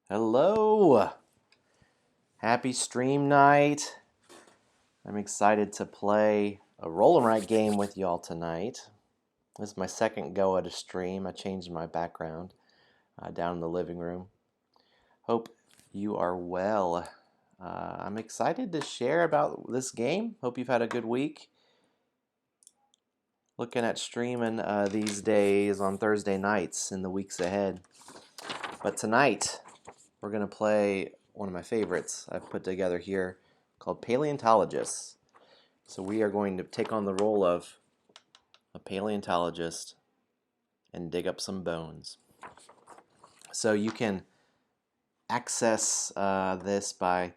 Hello! Happy stream night. I'm excited to play a roll and write game with y'all tonight. This is my second go at a stream. I changed my background down in the living room. Hope you are well. I'm excited to share about this game. Hope you've had a good week. Looking at streaming these days on Thursday nights in the weeks ahead. But tonight, we're going to play one of my favorites I've put together here called Paleontologists. So we are going to take on the role of a paleontologist and dig up some bones. So you can access this by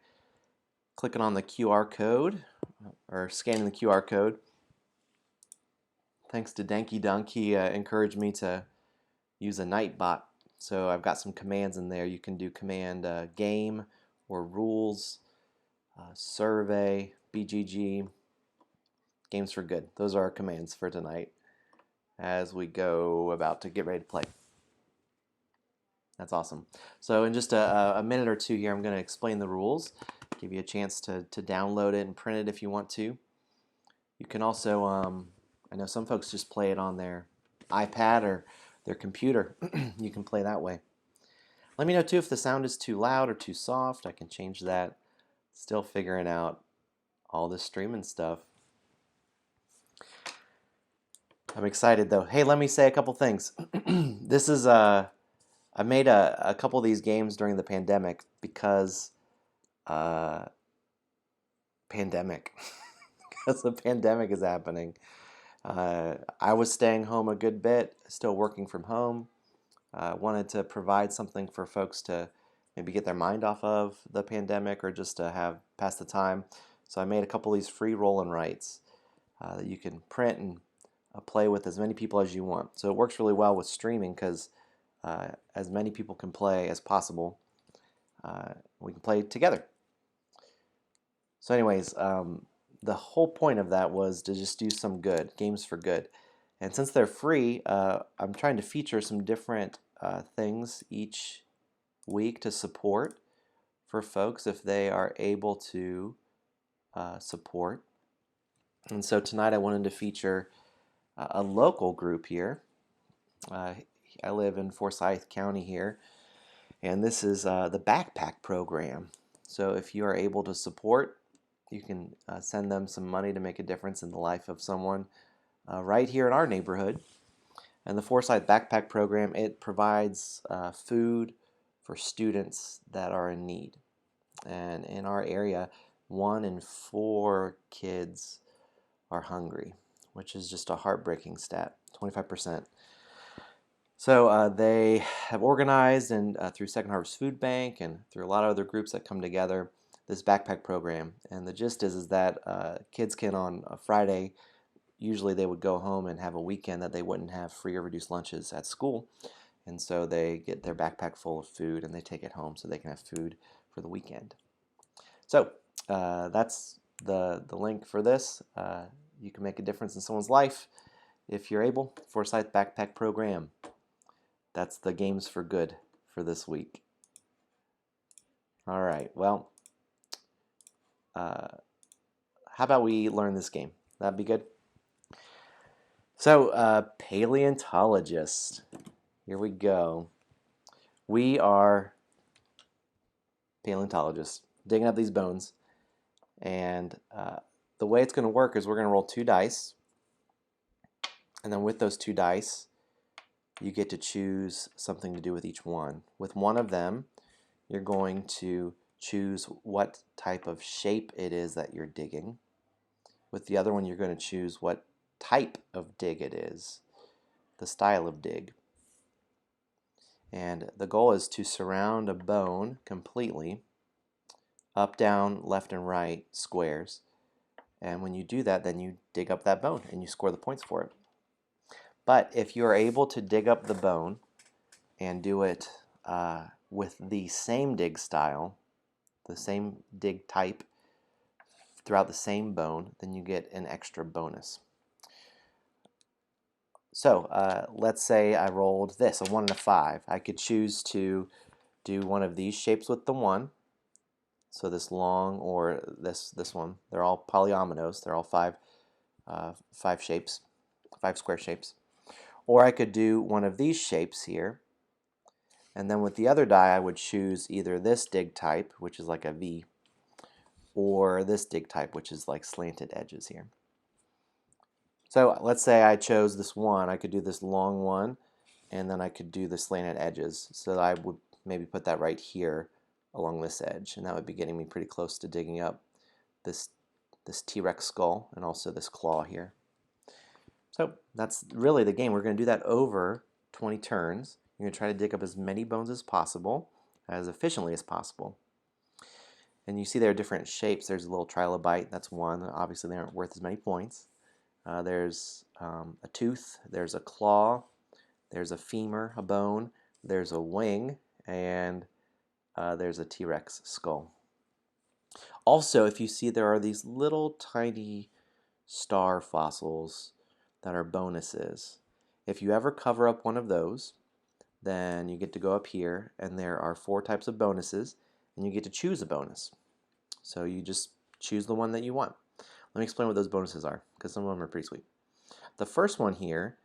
clicking on the QR code or scanning the QR code. Thanks to Danky Dunk, he encouraged me to use a Nightbot. So I've got some commands in there. You can do command game or rules, survey, BGG, games for good. Those are our commands for tonight as we go about to get ready to play. That's awesome. So in just a minute or two here, I'm going to explain the rules, give you a chance to download it and print it if you want to. You can also, I know some folks just play it on their iPad or their computer. You can play that way. Let me know too if the sound is too loud or too soft. I can change that. Still figuring out all this streaming stuff. I'm excited though. Hey, let me say a couple things. This is I made a couple of these games during the pandemic because pandemic because the pandemic is happening. I was staying home a good bit, still working from home. Wanted to provide something for folks to maybe get their mind off of the pandemic or just to have pass the time. So I made a couple of these free roll and writes that you can print and play with as many people as you want. So it works really well with streaming because as many people can play as possible. We can play together. So anyways, the whole point of that was to just do some good, games for good. And since they're free, I'm trying to feature some different things each week to support for folks if they are able to support. And so tonight I wanted to feature a local group here. I live in Forsyth County here, and this is the backpack program. So if you are able to support, you can send them some money to make a difference in the life of someone right here in our neighborhood. And the Forsyth Backpack Program, it provides food for students that are in need. And in our area, 1 in 4 kids are hungry, which is just a heartbreaking stat, 25%. So they have organized and through Second Harvest Food Bank and through a lot of other groups that come together this backpack program. And the gist is that kids can on a Friday, usually they would go home and have a weekend that they wouldn't have free or reduced lunches at school. And so they get their backpack full of food and they take it home so they can have food for the weekend. So that's the link for this. You can make a difference in someone's life if you're able. Forsyth Backpack Program. That's the games for good for this week. All right, well, how about we learn this game? That'd be good. So, paleontologist. Here we go. We are paleontologists digging up these bones. And the way it's going to work is we're going to roll 2 dice. And then with those 2 dice, you get to choose something to do with each one. With one of them, you're going to choose what type of shape it is that you're digging. With the other one, you're going to choose what type of dig it is, the style of dig. And the goal is to surround a bone completely, up, down, left, and right squares. And when you do that, then you dig up that bone and you score the points for it. But if you are able to dig up the bone and do it with the same dig style, the same dig type throughout the same bone, then you get an extra bonus. So let's say I rolled this, a 1 and a 5. I could choose to do one of these shapes with the 1. So this long or this one, they're all polyominoes. They're all five shapes, 5 square shapes. Or I could do one of these shapes here, and then with the other die I would choose either this dig type, which is like a V, or this dig type, which is like slanted edges here. So let's say I chose this one. I could do this long one, and then I could do the slanted edges. So I would maybe put that right here along this edge, and that would be getting me pretty close to digging up this T-Rex skull and also this claw here. So that's really the game. We're going to do that over 20 turns. You're going to try to dig up as many bones as possible, as efficiently as possible. And you see there are different shapes. There's a little trilobite, that's one. Obviously they aren't worth as many points. There's a tooth, there's a claw, there's a femur, a bone, there's a wing, and there's a T-Rex skull. Also, if you see, there are these little tiny star fossils that are bonuses. If you ever cover up one of those, then you get to go up here, and there are 4 types of bonuses, and you get to choose a bonus. So you just choose the one that you want. Let me explain what those bonuses are, because some of them are pretty sweet. The first one here,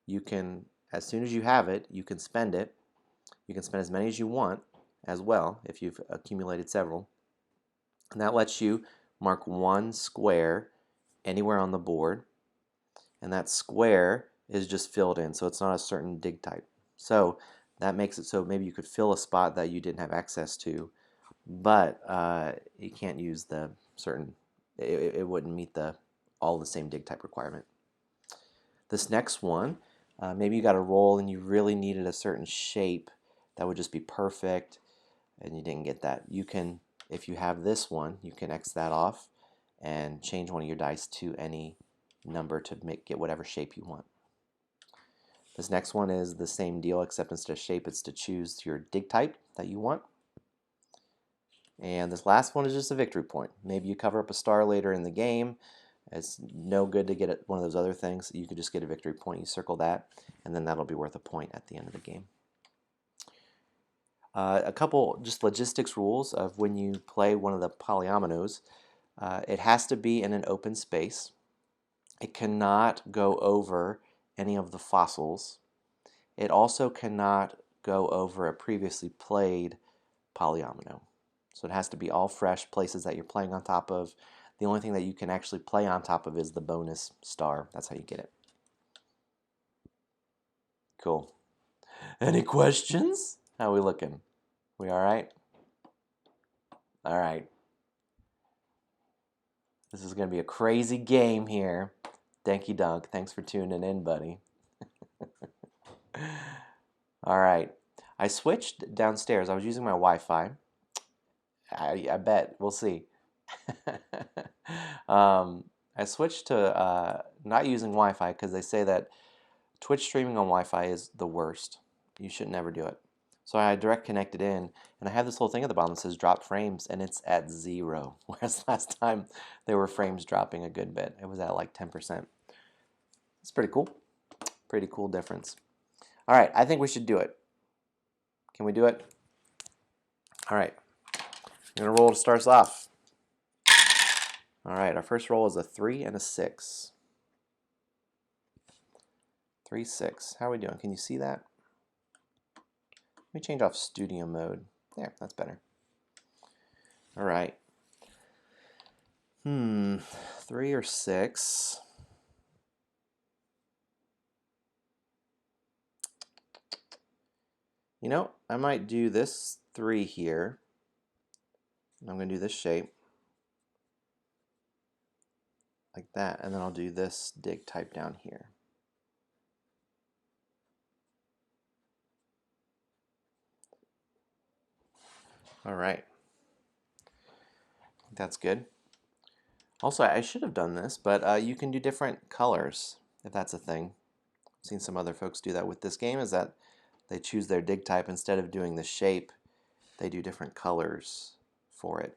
you can, as soon as you have it, you can spend it. You can spend as many as you want as well, if you've accumulated several. And that lets you mark 1 square anywhere on the board, and that square is just filled in, so it's not a certain dig type. So that makes it so maybe you could fill a spot that you didn't have access to, but you can't use the certain, it wouldn't meet all the same dig type requirement. This next one, maybe you got a roll and you really needed a certain shape that would just be perfect, and you didn't get that. You can, if you have this one, you can X that off and change one of your dice to any number to get whatever shape you want. This next one is the same deal, except instead of shape, it's to choose your dig type that you want. And this last one is just a victory point. Maybe you cover up a star later in the game. It's no good to get one of those other things. You could just get a victory point. You circle that, and then that'll be worth a point at the end of the game. A couple just logistics rules of when you play one of the polyominoes. It has to be in an open space. It cannot go over any of the fossils. It also cannot go over a previously played polyomino. So it has to be all fresh places that you're playing on top of. The only thing that you can actually play on top of is the bonus star. That's how you get it. Cool. Any questions? How are we looking? We all right? All right. This is going to be a crazy game here. Thank you, Dunk. Thanks for tuning in, buddy. All right. I switched downstairs. I was using my Wi-Fi. I bet. We'll see. I switched to not using Wi-Fi because they say that Twitch streaming on Wi-Fi is the worst. You should never do it. So I direct connected in, and I have this little thing at the bottom that says drop frames, and it's at 0. Whereas last time there were frames dropping a good bit. It was at like 10%. It's pretty cool. Pretty cool difference. All right, I think we should do it. Can we do it? All right. I'm going to roll to start us off. All right, our first roll is a 3 and a 6. 3, 6. How are we doing? Can you see that? Let me change off studio mode. There, that's better. All right. 3 or 6. You know, I might do this 3 here. I'm going to do this shape. Like that. And then I'll do this dig type down here. All right. That's good. Also, I should have done this, but you can do different colors if that's a thing. I've seen some other folks do that with this game, is that they choose their dig type instead of doing the shape, they do different colors for it.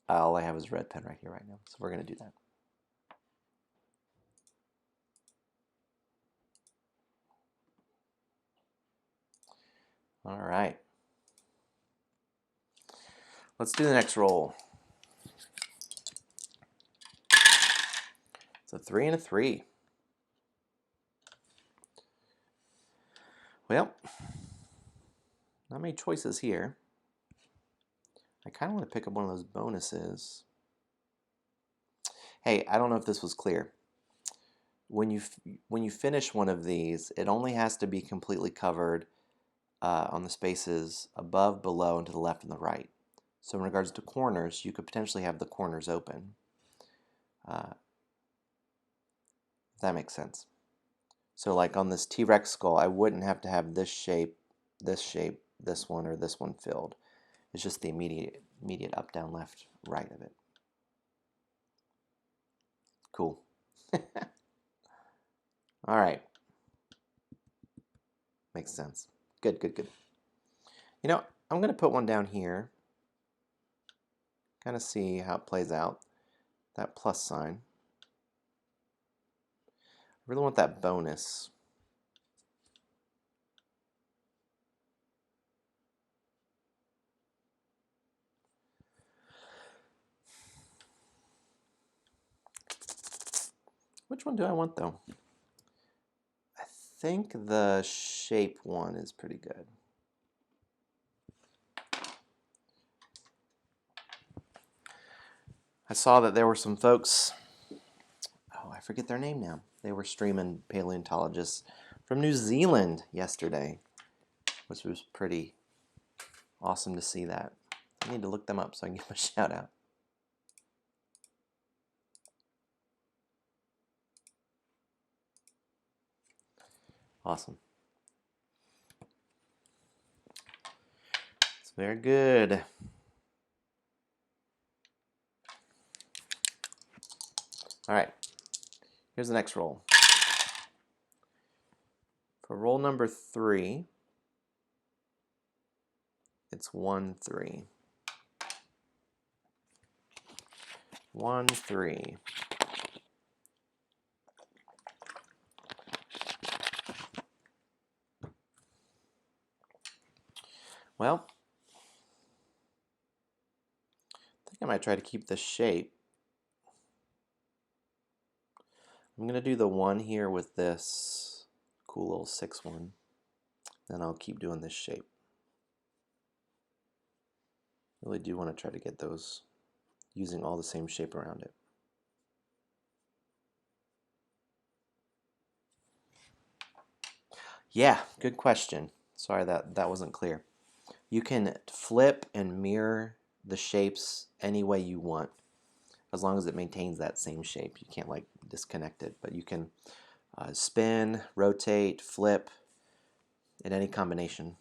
All I have is a red pen right here right now, so we're going to do that. All right. Let's do the next roll. It's a 3 and a 3. Well, not many choices here. I kind of want to pick up one of those bonuses. Hey, I don't know if this was clear. When you finish one of these, it only has to be completely covered on the spaces above, below, and to the left and the right. So in regards to corners, you could potentially have the corners open. If that makes sense. So like on this T-Rex skull, I wouldn't have to have this shape, this one, or this one filled. It's just the immediate up, down, left, right of it. Cool. All right. Makes sense. Good, good, good. You know, I'm going to put one down here. Kind of see how it plays out. That plus sign. I really want that bonus. Which one do I want though? I think the shape one is pretty good. I saw that there were some folks, oh, I forget their name now. They were streaming paleontologists from New Zealand yesterday, which was pretty awesome to see that. I need to look them up so I can give them a shout out. Awesome. It's very good. All right, here's the next roll. For roll number 3, it's 1, 3. 1, 3. Well, I think I might try to keep this shape. I'm going to do the 1 here with this cool little 6 one. Then I'll keep doing this shape. Really do want to try to get those using all the same shape around it. Yeah, good question. Sorry that wasn't clear. You can flip and mirror the shapes any way you want, as long as it maintains that same shape. You can't like disconnect it, but you can spin, rotate, flip in any combination.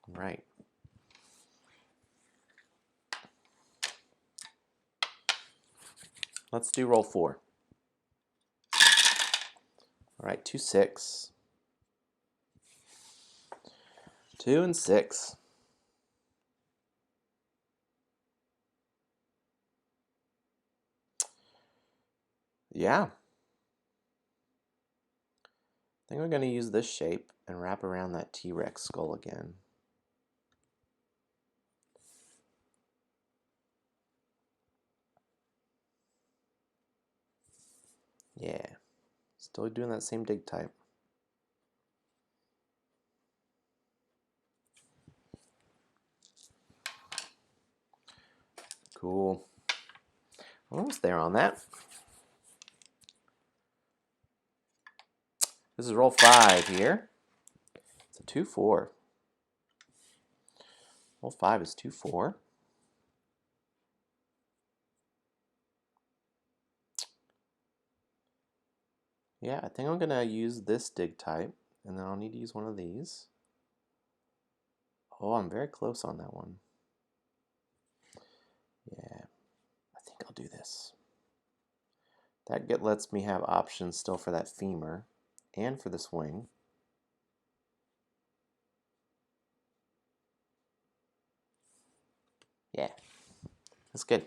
Right. Let's do roll 4. All right, 2, 6. 2 and 6. Yeah. I think we're going to use this shape and wrap around that T-Rex skull again. Yeah. Still doing that same dig type. Cool. Almost there on that. This is roll 5 here. It's a 2, 4. Roll 5 is 2, 4. Yeah, I think I'm going to use this dig type, and then I'll need to use one of these. Oh, I'm very close on that one. Yeah, I think I'll do this. That lets me have options still for that femur and for this wing. Yeah, that's good.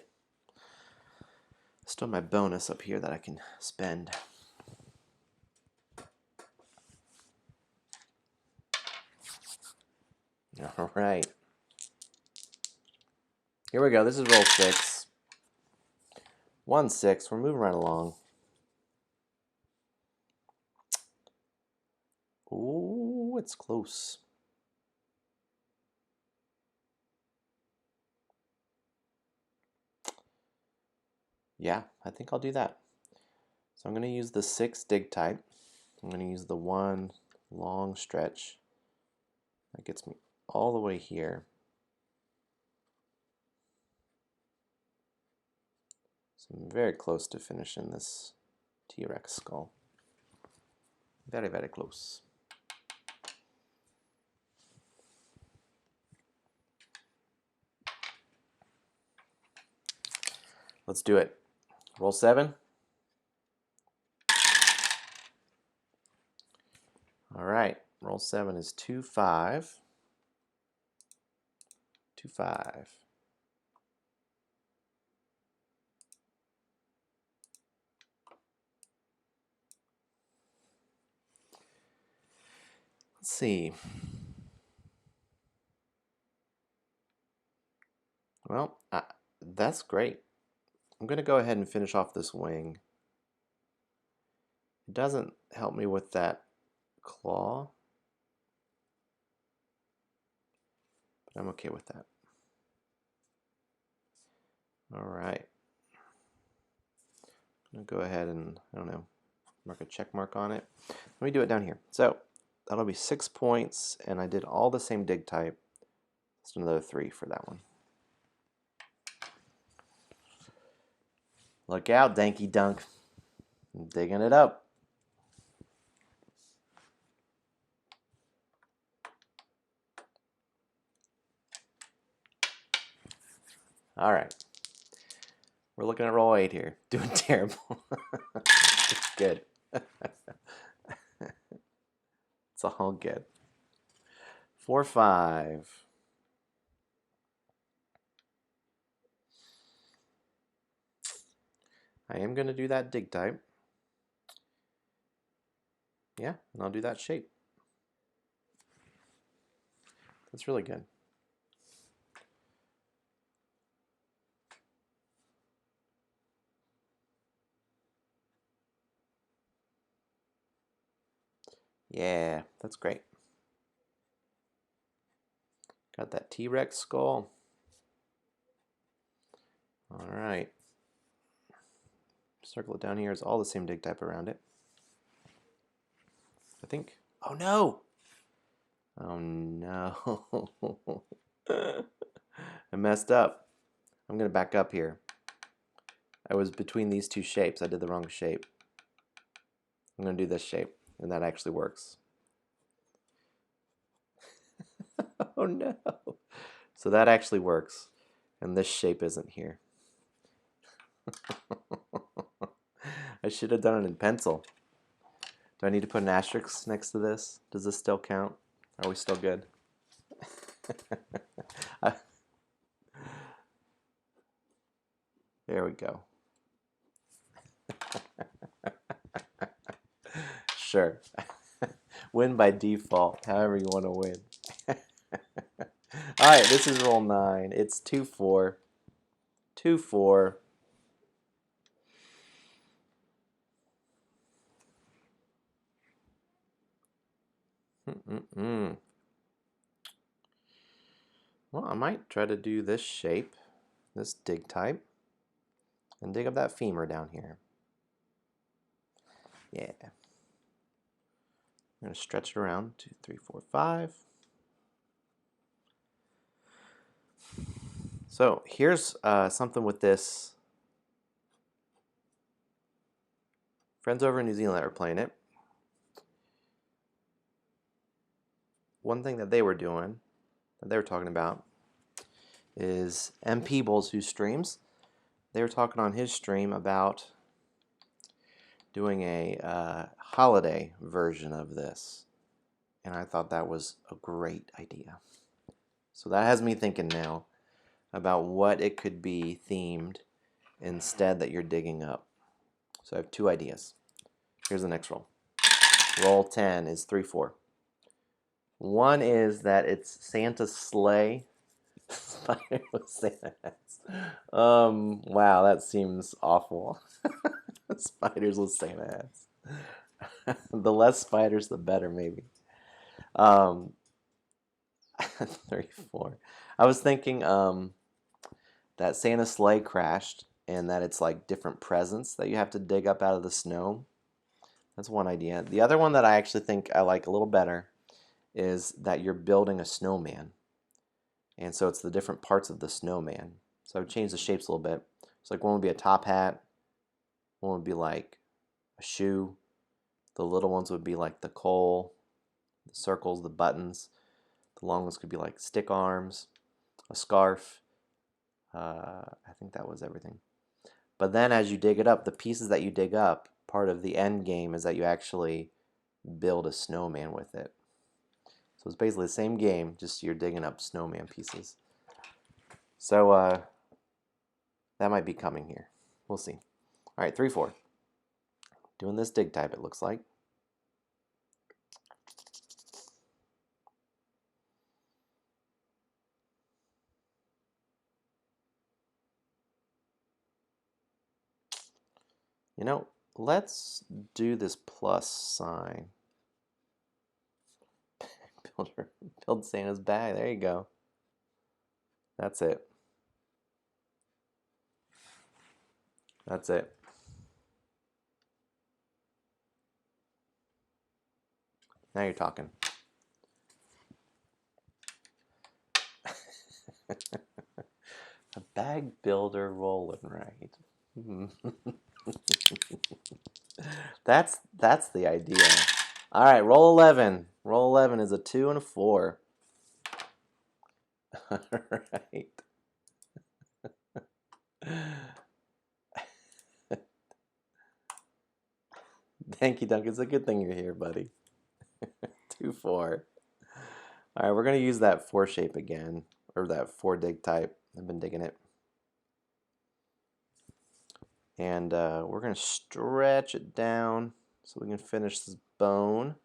Let's Still my bonus up here that I can spend. All right. Here we go. This is roll 6. 1, 6. We're moving right along. Ooh, it's close. Yeah, I think I'll do that. So I'm going to use the 6 dig type. I'm going to use the 1 long stretch. That gets me all the way here. So I'm very close to finishing this T-Rex skull. Very, very close. Let's do it. Roll 7. All right, roll 7 is 2, 5. 2, 5. Let's see. Well, that's great. I'm going to go ahead and finish off this wing. It doesn't help me with that claw, but I'm okay with that. All right. I'm going to go ahead and, I don't know, mark a check mark on it. Let me do it down here. So that'll be 6 points, and I did all the same dig type. Just another 3 for that one. Look out, Danky Dunk. I'm digging it up. All right. We're looking at roll 8 here. Doing terrible. It's good. It's all good. 4, 5. I am going to do that dig type. Yeah, and I'll do that shape. That's really good. Yeah, that's great. Got that T-Rex skull. All right. Circle it down here. It's all the same dig type around it. I think. Oh no! Oh no. I messed up. I'm going to back up here. I was between these two shapes. I did the wrong shape. I'm going to do this shape, and that actually works. Oh no. So that actually works, and this shape isn't here. I should have done it in pencil. Do I need to put an asterisk next to this? Does this still count? Are we still good? There we go. Sure. Win by default, however you want to win. All right, this is roll 9. It's 2, 4. 2, 4. Well, I might try to do this shape, this dig type, and dig up that femur down here. Yeah. I'm going to stretch it around. 2, 3, 4, 5. So here's something with this. Friends over in New Zealand that were playing it. One thing that they were doing, that they were talking about, is M. Peebles, who streams. They were talking on his stream about doing a holiday version of this. And I thought that was a great idea. So that has me thinking now about what it could be themed instead that you're digging up. So I have two ideas. Here's the next roll. Roll 10 is 3, 4. One is that it's Santa's sleigh. Spider with Santa hats. Wow, that seems awful. Spiders with Santa hats. The less spiders, the better, maybe. 3, 4. I was thinking that Santa's sleigh crashed and that it's like different presents that you have to dig up out of the snow. That's one idea. The other one that I actually think I like a little better is that you're building a snowman. And so it's the different parts of the snowman. So I would change the shapes a little bit. So like one would be a top hat, one would be like a shoe. The little ones would be like the coal, the circles, the buttons. The long ones could be like stick arms, a scarf. I think that was everything. But then as you dig it up, the pieces that you dig up, part of the end game is that you actually build a snowman with it. So it's basically the same game, just you're digging up snowman pieces. So that might be coming here. We'll see. All right, 3, 4. Doing this dig type, it looks like. You know, let's do this plus sign. Build Santa's bag. There you go. That's it. That's it. Now you're talking. A bag builder rolling right. That's the idea. All right, roll 11. Roll 11 is a 2 and a 4. All right. Thank you, Duncan. It's a good thing you're here, buddy. 2, 4. All right, we're going to use that 4 shape again, or that 4 dig type. I've been digging it. And we're going to stretch it down so we can finish this bone.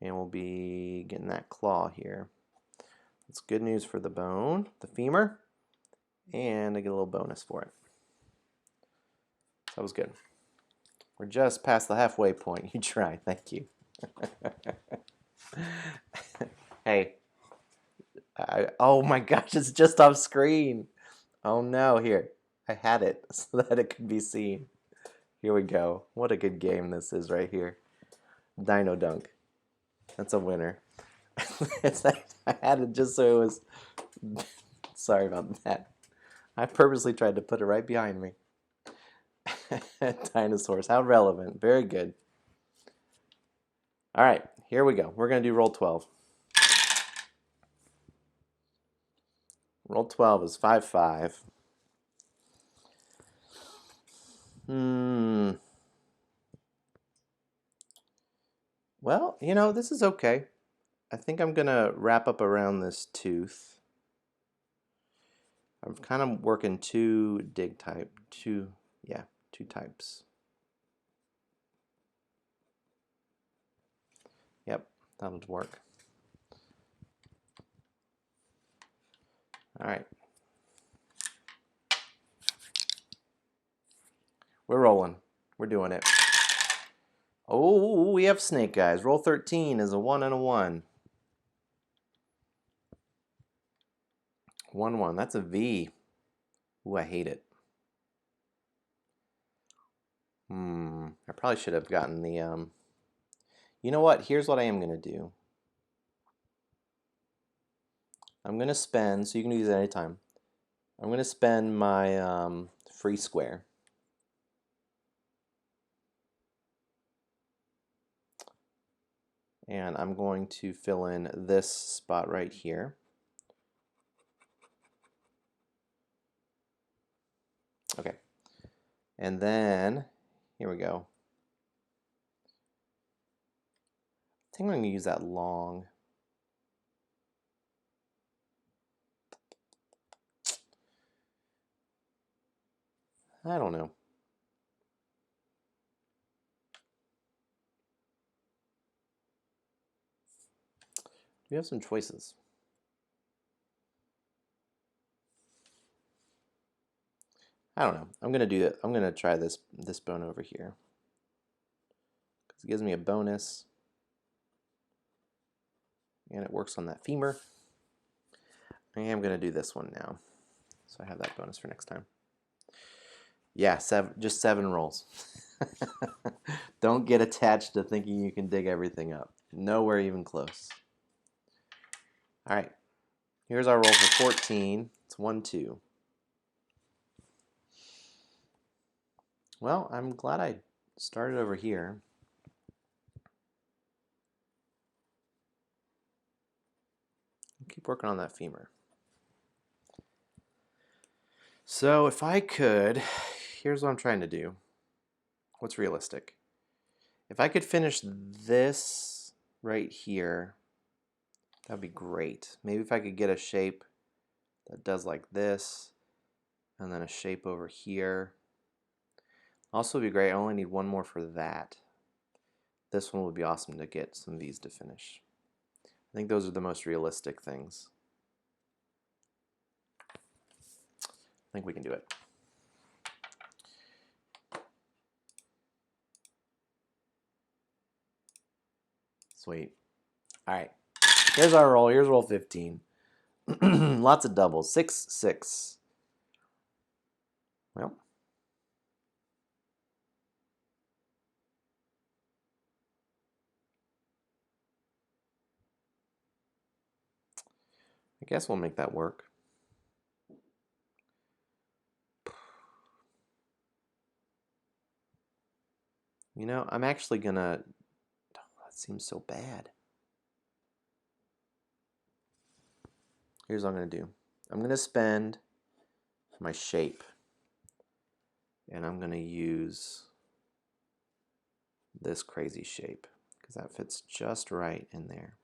And we'll be getting that claw here. That's good news for the bone, the femur, and I get a little bonus for it. That was good. We're just past the halfway point. You tried. Thank you. Hey. Oh my gosh, it's just off screen. Oh no, here. I had it so that it could be seen. Here we go. What a good game this is right here. Dino Dunk. That's a winner. I had it just so it was... Sorry about that. I purposely tried to put it right behind me. Dinosaurs. How relevant. Very good. All right, here we go. We're going to do roll 12. Roll 12 is 5, 5. Well, you know, this is okay. I think I'm going to wrap up around this tooth. I'm kind of working two types. Yep, that'll work. All right. We're rolling. We're doing it. Oh, we have snake eyes. Roll 13 is a 1 and a 1. 1, 1. That's a V. Ooh, I hate it. I probably should have gotten the, You know what? Here's what I am going to do. I'm going to spend, so you can use it anytime. I'm going to spend my free square. And I'm going to fill in this spot right here. Okay. And then, here we go. I think I'm going to use that long. I don't know. We have some choices. I don't know. I'm gonna do it. I'm gonna try this bone over here because it gives me a bonus, and it works on that femur. I am gonna do this one now, so I have that bonus for next time. Yeah, just 7 rolls. Don't get attached to thinking you can dig everything up. Nowhere even close. All right, here's our roll for 14. It's 1, 2. Well, I'm glad I started over here. Keep working on that femur. So if I could, here's what I'm trying to do. What's realistic? If I could finish this right here, that'd be great. Maybe if I could get a shape that does like this, and then a shape over here. Also would be great. I only need one more for that. This one would be awesome to get some of these to finish. I think those are the most realistic things. I think we can do it. Sweet. All right. Here's our roll. Here's roll 15. Lots of doubles. 6, 6. Well, I guess we'll make that work. You know, I'm actually gonna, oh, that seems so bad. Here's what I'm gonna do. I'm gonna spend my shape, and I'm gonna use this crazy shape because that fits just right in there.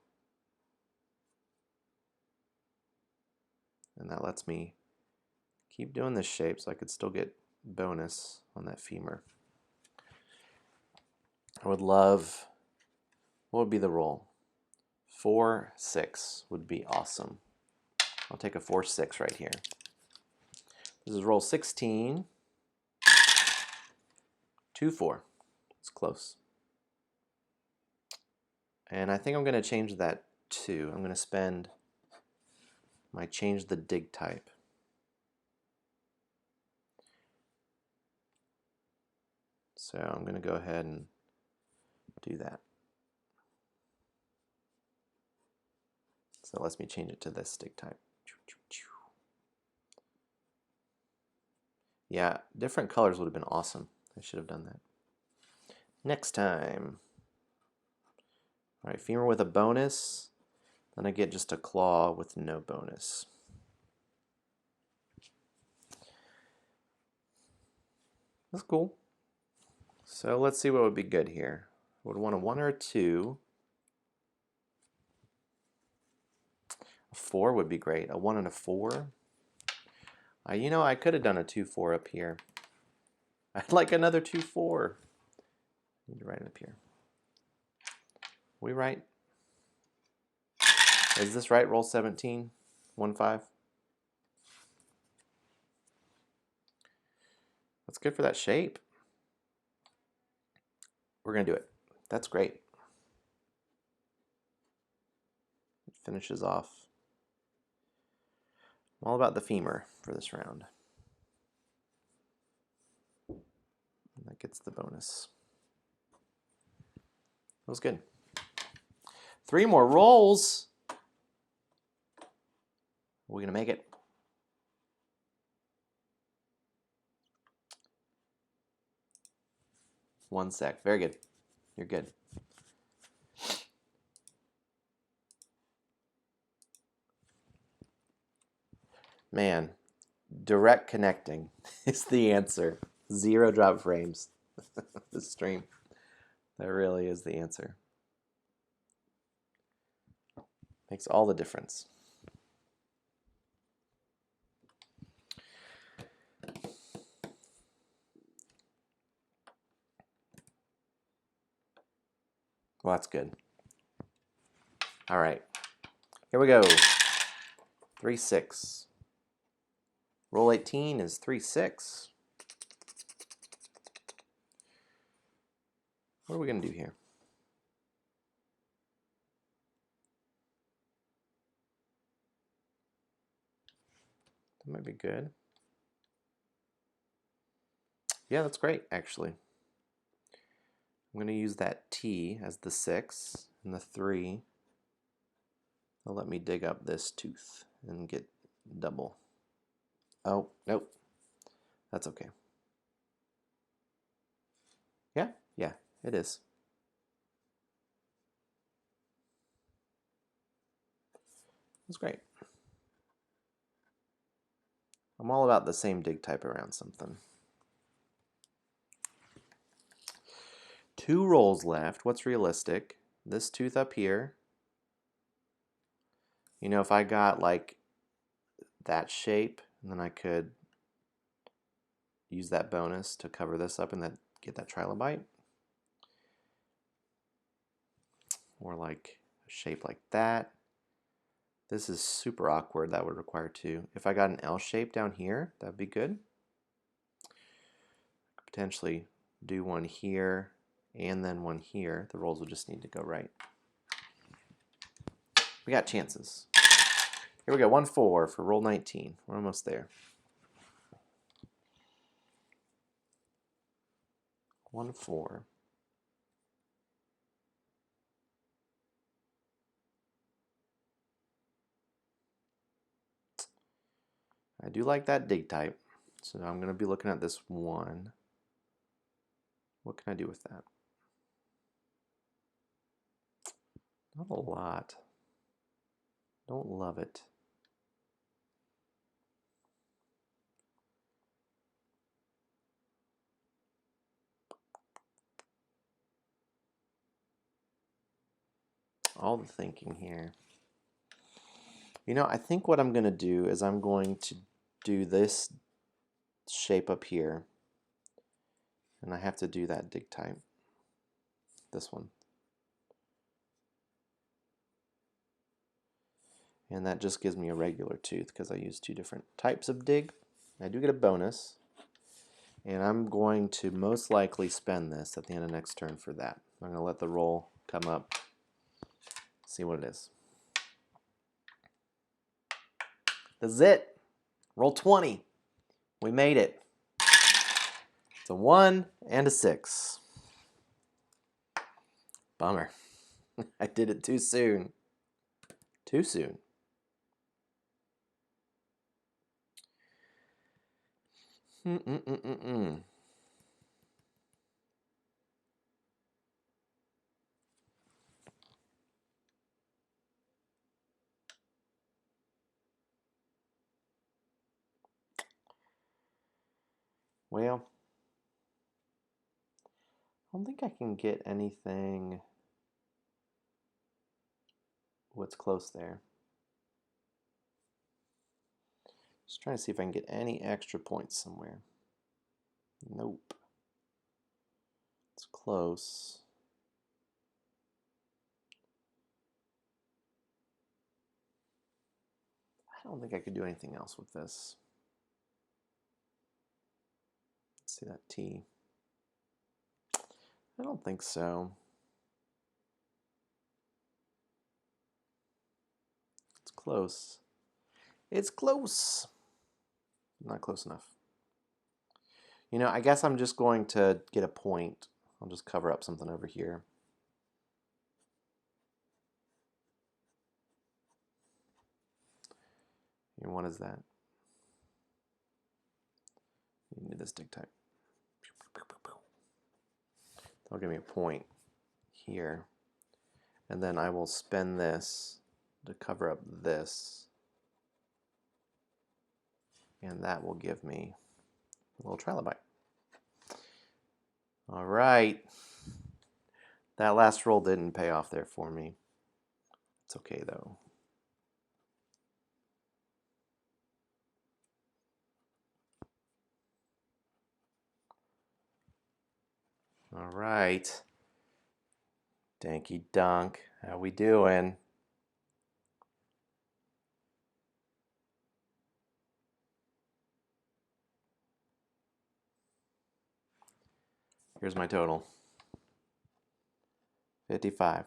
And that lets me keep doing this shape so I could still get bonus on that femur. I would love, what would be the roll? 4, 6 would be awesome. I'll take a 4, 6 right here. This is roll 16. 2, 4. It's close. And I think I'm going to change that too. I'm going to spend my change the dig type. So I'm going to go ahead and do that. So it lets me change it to this dig type. Yeah, different colors would have been awesome. I should have done that. Next time. All right, femur with a bonus. Then I get just a claw with no bonus. That's cool. So let's see what would be good here. I would want a 1 or a 2. A 4 would be great. A 1 and a 4. You know, I could have done a 2, 4 up here. I'd like another 2, 4. I need to write it up here. We right? Is this right? Roll 17. 1, 5. That's good for that shape. We're going to do it. That's great. It finishes off. I'm all about the femur for this round. And that gets the bonus. That was good. 3 more rolls. Are we going to make it? One sec. Very good. You're good. Man, direct connecting is the answer. 0 drop frames. This stream. That really is the answer. Makes all the difference. Well, that's good. All right. Here we go. 3, 6. Roll 18 is 3, 6. What are we going to do here? That might be good. Yeah, that's great, actually. I'm going to use that T as the 6 and the 3. They'll let me dig up this tooth and get double. Oh, nope. That's okay. Yeah, it is. That's great. I'm all about the same dig type around something. 2 rolls left. What's realistic? This tooth up here. You know, if I got like that shape, and then I could use that bonus to cover this up and then get that trilobite. Or like a shape like that. This is super awkward. That would require 2. If I got an L shape down here, that'd be good. Potentially do one here and then one here. The rolls will just need to go right. We got chances. Here we go, 1, 4 for roll 19. We're almost there. 1, 4. I do like that dig type, so I'm going to be looking at this 1. What can I do with that? Not a lot. Don't love it. All the thinking here. You know, I think what I'm going to do is I'm going to do this shape up here. And I have to do that dig type. This one. And that just gives me a regular tooth because I use 2 different types of dig. I do get a bonus. And I'm going to most likely spend this at the end of next turn for that. I'm going to let the roll come up. See what it is. This is it. Roll 20. We made it. It's a 1 and a 6. Bummer. I did it too soon. Too soon. Well, I don't think I can get anything what's close there. Just trying to see if I can get any extra points somewhere. Nope. It's close. I don't think I could do anything else with this. Let's see that T. I don't think so. It's close. It's close. Not close enough. You know, I guess I'm just going to get a point. I'll just cover up something over here. And what is that? You need this dig type. That'll give me a point here. And then I will spend this to cover up this. And that will give me a little trilobite. All right. That last roll didn't pay off there for me. It's okay though. All right. Danky Dunk, how we doing? Here's my total. 55.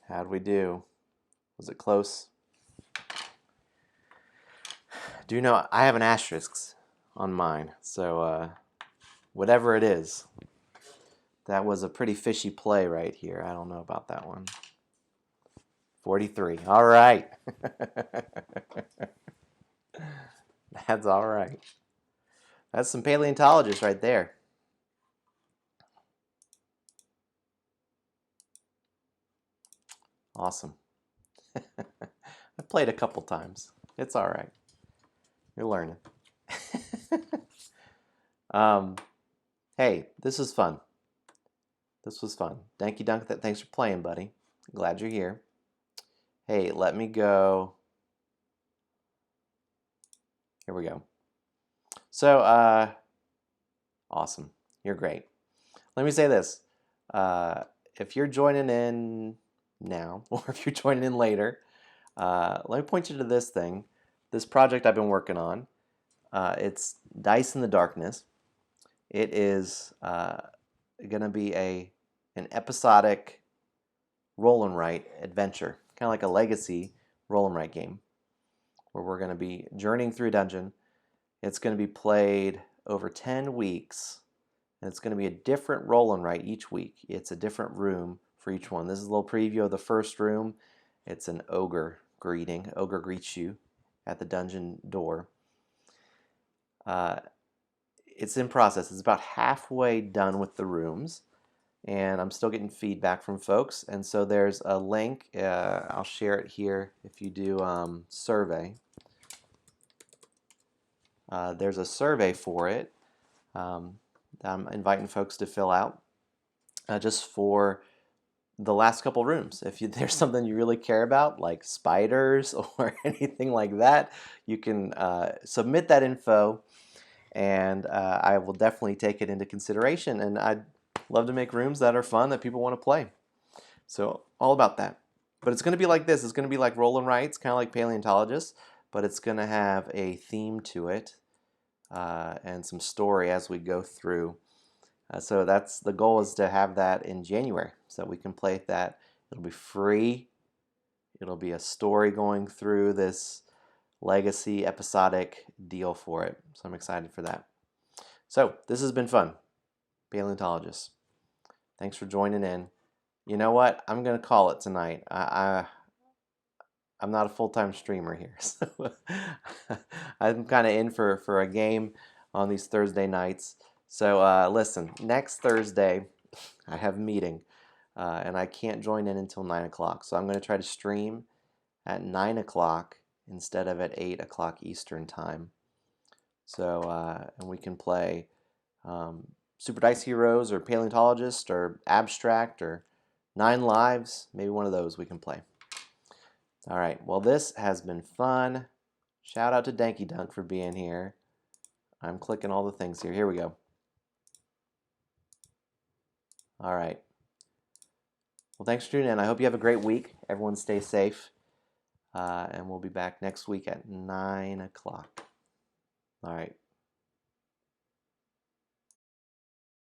How'd we do? Was it close? Do you know I have an asterisk on mine, so whatever it is, that was a pretty fishy play right here. I don't know about that one. 43. All right. That's all right. That's some paleontologists right there. Awesome. I've played a couple times. It's all right. You're learning. Hey, this was fun. This was fun. Danky Dunk, thanks for playing, buddy. Glad you're here. Hey, let me go. Here we go. So, awesome. You're great. Let me say this. If you're joining in now, or if you're joining in later, let me point you to this thing, this project I've been working on. It's Dice in the Darkness. It is going to be an episodic roll and write adventure, kind of like a legacy roll and write game, where we're going to be journeying through a dungeon. It's going to be played over 10 weeks, and it's going to be a different roll and write each week. It's a different room for each one. This is a little preview of the first room. It's an ogre greeting. Ogre greets you at the dungeon door. It's in process. It's about halfway done with the rooms, and I'm still getting feedback from folks. And so there's a link. I'll share it here. If you do survey, there's a survey for it. I'm inviting folks to fill out just for the last couple rooms. If there's something you really care about, like spiders or anything like that, you can submit that info, and I will definitely take it into consideration. And I'd love to make rooms that are fun that people want to play. So all about that. But it's going to be like this. It's going to be like roll and writes, kind of like Paleontologists, but it's going to have a theme to it and some story as we go through. So that's the goal, is to have that in January so we can play that. It'll be free. It'll be a story going through this legacy episodic deal for it. So I'm excited for that. So this has been fun. Paleontologists, thanks for joining in. You know what? I'm going to call it tonight. I'm not a full-time streamer here, so I'm kind of in for a game on these Thursday nights. So listen, next Thursday I have a meeting, and I can't join in until 9 o'clock. So I'm going to try to stream at 9 o'clock instead of at 8 o'clock Eastern time. So and we can play Super Dice Heroes or Paleontologist or Abstract or 9 Lives. Maybe one of those we can play. All right, well, this has been fun. Shout out to Danky Dunk for being here. I'm clicking all the things here. Here we go. All right. Well, thanks for tuning in. I hope you have a great week. Everyone stay safe. And we'll be back next week at 9 o'clock. All right.